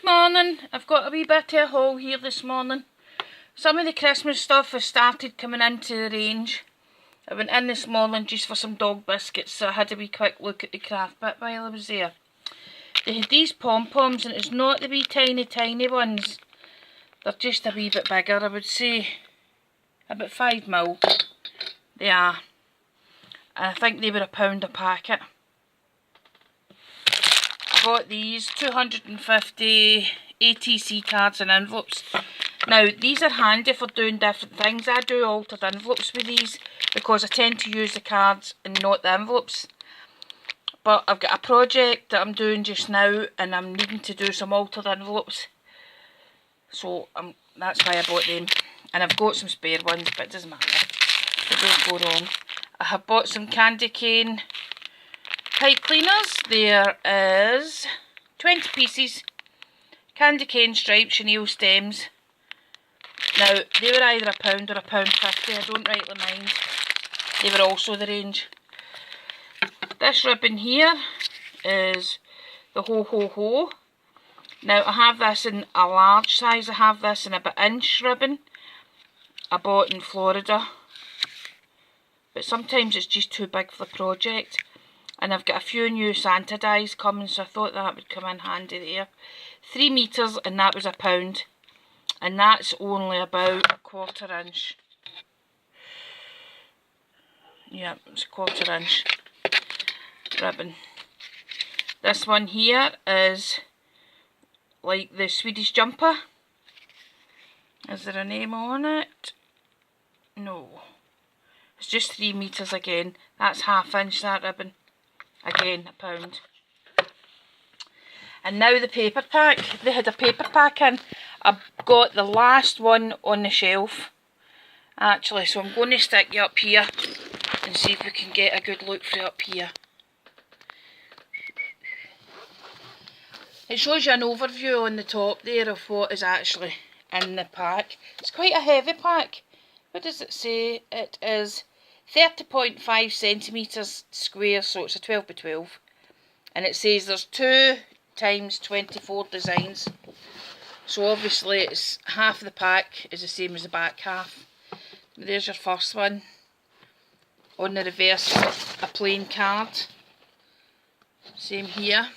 Good morning. I've got a wee bit of a haul here this morning. Some of the Christmas stuff has started coming into the range. I went in this morning just for some dog biscuits, so I had a wee quick look at the craft bit while I was there. They had these pom-poms, and it's not the wee tiny ones. They're just a wee bit bigger, I would say. About 5mm. They are. And I think they were £1 a packet. I bought these 250 ATC cards and envelopes. Now, these are handy for doing different things. I do altered envelopes with these because I tend to use the cards and not the envelopes. But I've got a project that I'm doing just now and I'm needing to do some altered envelopes. So that's why I bought them. And I've got some spare ones, but it doesn't matter. They don't go wrong. I have bought some candy cane pipe cleaners. There is 20 pieces. Candy cane striped chenille stems. Now, they were either £1 or £1.50, I don't rightly mind. They were also the range. This ribbon here is the Ho Ho Ho. Now, I have this in a large size. I have this in about inch ribbon. I bought in Florida. But sometimes it's just too big for the project. And I've got a few new Santa dies coming, so I thought that would come in handy there. 3 metres, and that was £1. And that's only about a 1/4 inch. Yeah, it's a 1/4 inch ribbon. This one here is like the Swedish jumper. Is there a name on it? No. It's just 3 metres again. That's 1/2 inch, that ribbon. Again, £1. And now the paper pack. They had a paper pack in. I've got the last one on the shelf, actually, so I'm going to stick you up here and see if we can get a good look for it up here. It shows you an overview on the top there of what is actually in the pack. It's quite a heavy pack. What does it say? It is 30.5 centimetres square, so it's a 12 by 12. And it says there's 2 times 24 designs. So obviously it's half of the pack is the same as the back half. There's your first one. On the reverse, a plain card. Same here.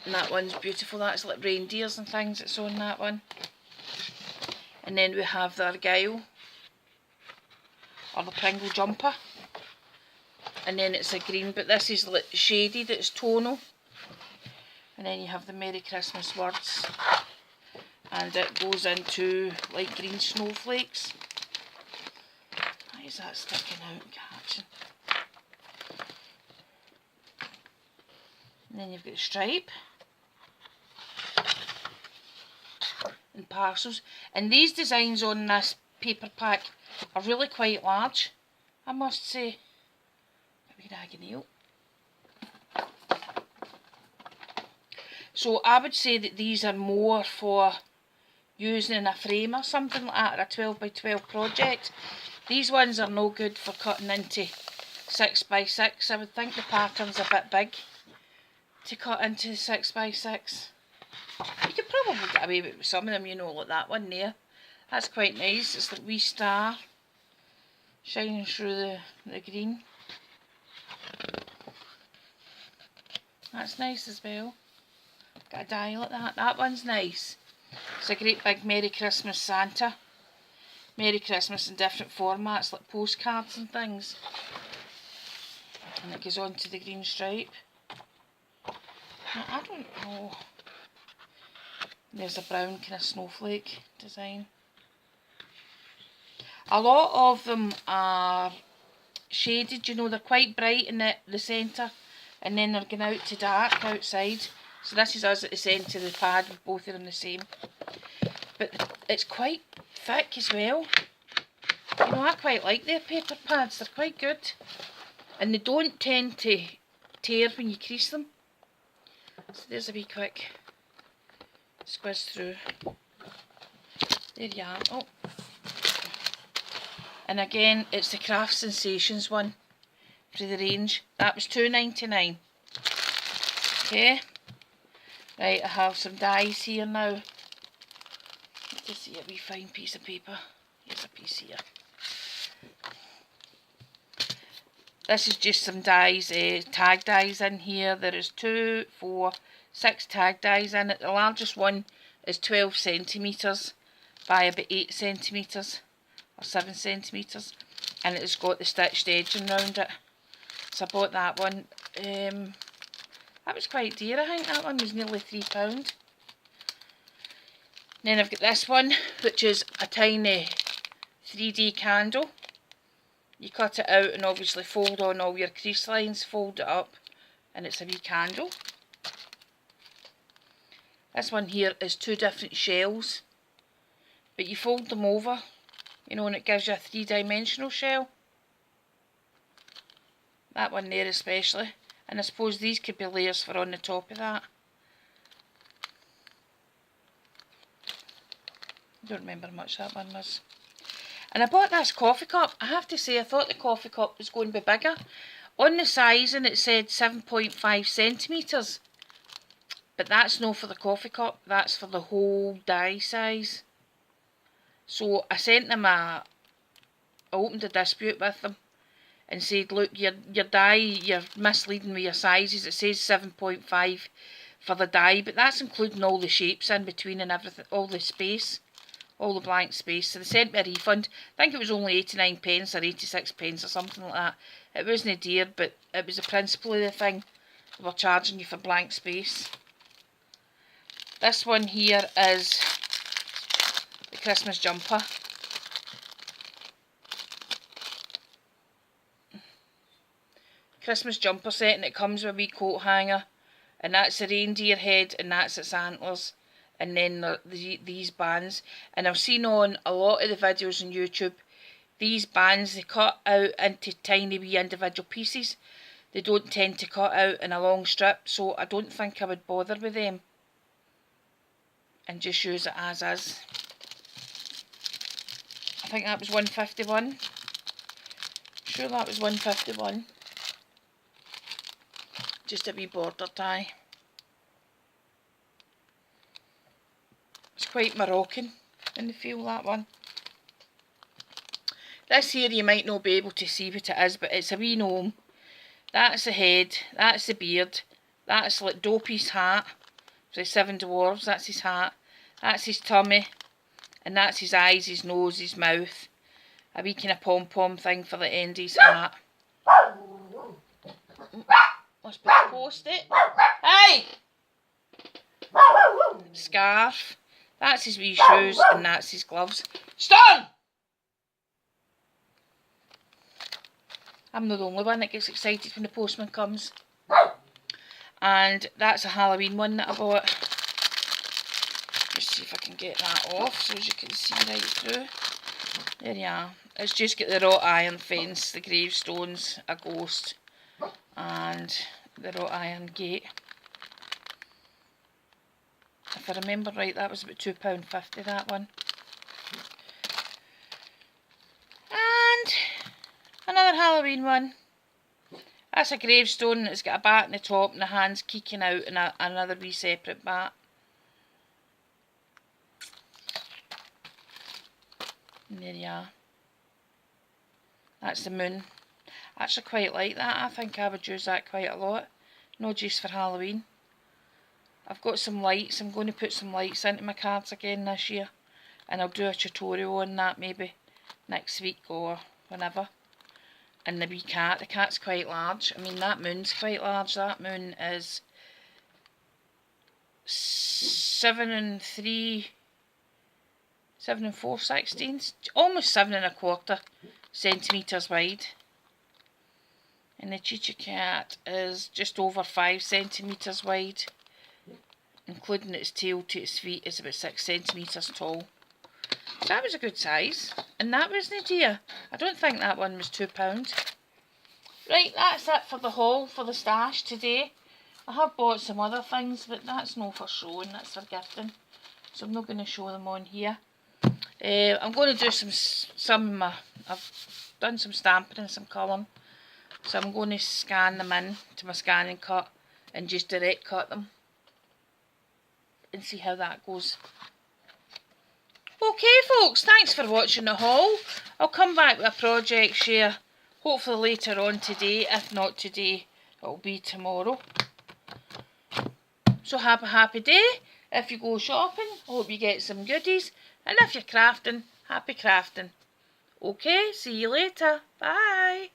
And that one's beautiful. That's like reindeers and things that's on that one. And then we have the Argyle, or the Pringle jumper. And then it's a green, but this is like shaded, it's tonal. And then you have the Merry Christmas words. And it goes into light green snowflakes. Why is that sticking out and catching? And then you've got the stripe. And parcels. And these designs on this paper pack are really quite large, I must say. A wee rag nail. So I would say that these are more for using in a frame or something like that, or a 12 by 12 project. These ones are no good for cutting into 6 by 6. I would think the pattern's a bit big to cut into 6 by 6. You could probably get away with some of them, you know, like that one there. That's quite nice. It's the wee star shining through the green. That's nice as well. Got a die like that. That one's nice. It's a great big Merry Christmas Santa. Merry Christmas in different formats, like postcards and things. And it goes on to the green stripe. Now, I don't know. There's a brown kind of snowflake design. A lot of them are shaded, you know, they're quite bright in the centre, and then they're going out to dark outside. So this is us at the centre of the pad with both of them the same. But it's quite thick as well. You know, I quite like their paper pads, they're quite good. And they don't tend to tear when you crease them. So there's a wee quick squiz through. There you are. Oh. And again, it's the Craft Sensations one for the range. That was £2.99. Okay. Right, I have some dies here now. Just see a wee fine piece of paper. Here's a piece here. This is just some dies, tag dies in here. There is 2, 4, 6 tag dies in it. The largest one is 12 centimetres by about 8 centimetres or 7 centimetres, and it's got the stitched edging around it. So I bought that one. That was quite dear. I think that one was nearly £3. Then I've got this one, which is a tiny 3D candle. You cut it out and obviously fold on all your crease lines, fold it up, and it's a wee candle. This one here is 2 different shells, but you fold them over, you know, and it gives you a 3-dimensional shell. That one there especially, and I suppose these could be layers for on the top of that. I don't remember much that one was. And I bought this coffee cup. I have to say, I thought the coffee cup was going to be bigger. On the sizing it said 7.5 centimetres. But that's not for the coffee cup, that's for the whole die size. So I sent them I opened a dispute with them and said, look, your die, you're misleading with your sizes. It says 7.5 for the die, but that's including all the shapes in between and everything, all the space. All the blank space. So they sent me a refund. I think it was only 89 pence or 86 pence or something like that. It wasn't dear, but it was the principle of the thing. They were charging you for blank space. This one here is the Christmas jumper. Christmas jumper set, and it comes with a wee coat hanger. And that's a reindeer head, and that's its antlers. And then these bands, and I've seen on a lot of the videos on YouTube, these bands, they cut out into tiny wee individual pieces. They don't tend to cut out in a long strip, so I don't think I would bother with them and just use it as is. I think that was £1.51. Sure, that was £1.51. Just a wee border tie. It's quite Moroccan in the feel, that one. This here you might not be able to see what it is, but it's a wee gnome. That's the head, that's the beard, that's like Dopey's hat. So 7 Dwarves, that's his hat. That's his tummy, and that's his eyes, his nose, his mouth. A wee kind of pom-pom thing for the end of his hat. Must be post-it. Hey! Scarf. That's his wee shoes, and that's his gloves. Stone! I'm not the only one that gets excited when the postman comes. And that's a Halloween one that I bought. Just see if I can get that off so as you can see right through. There you are. It's just got the wrought iron fence, the gravestones, a ghost, and the wrought iron gate. If I remember right, that was about £2.50, that one. And another Halloween one. That's a gravestone. It's got a bat in the top and the hands keeking out, and another wee separate bat. And there you are. That's the moon. I actually quite like that. I think I would use that quite a lot. Not just for Halloween. I've got some lights. I'm going to put some lights into my cards again this year. And I'll do a tutorial on that maybe next week or whenever. And the wee cat. The cat's quite large. I mean, that moon's quite large. That moon is 7 4/16, almost 7 1/4 centimetres wide. And the Chicha cat is just over 5 centimetres wide, including its tail to its feet is about 6 centimetres tall. So that was a good size, and that wasn't dear. I don't think that one was £2. Right, that's it for the haul for the stash today. I have bought some other things, but that's not for showing, that's for gifting. So I'm not going to show them on here. I'm going to do I've done some stamping and some colouring. So I'm going to scan them in to my scanning cut and just direct cut them. and see how that goes. Okay folks, thanks for watching the haul. I'll come back with a project share hopefully later on today. If not today, it'll be tomorrow. So have a happy day. If you go shopping, I hope you get some goodies. And if you're crafting, happy crafting. Okay, see you later. Bye.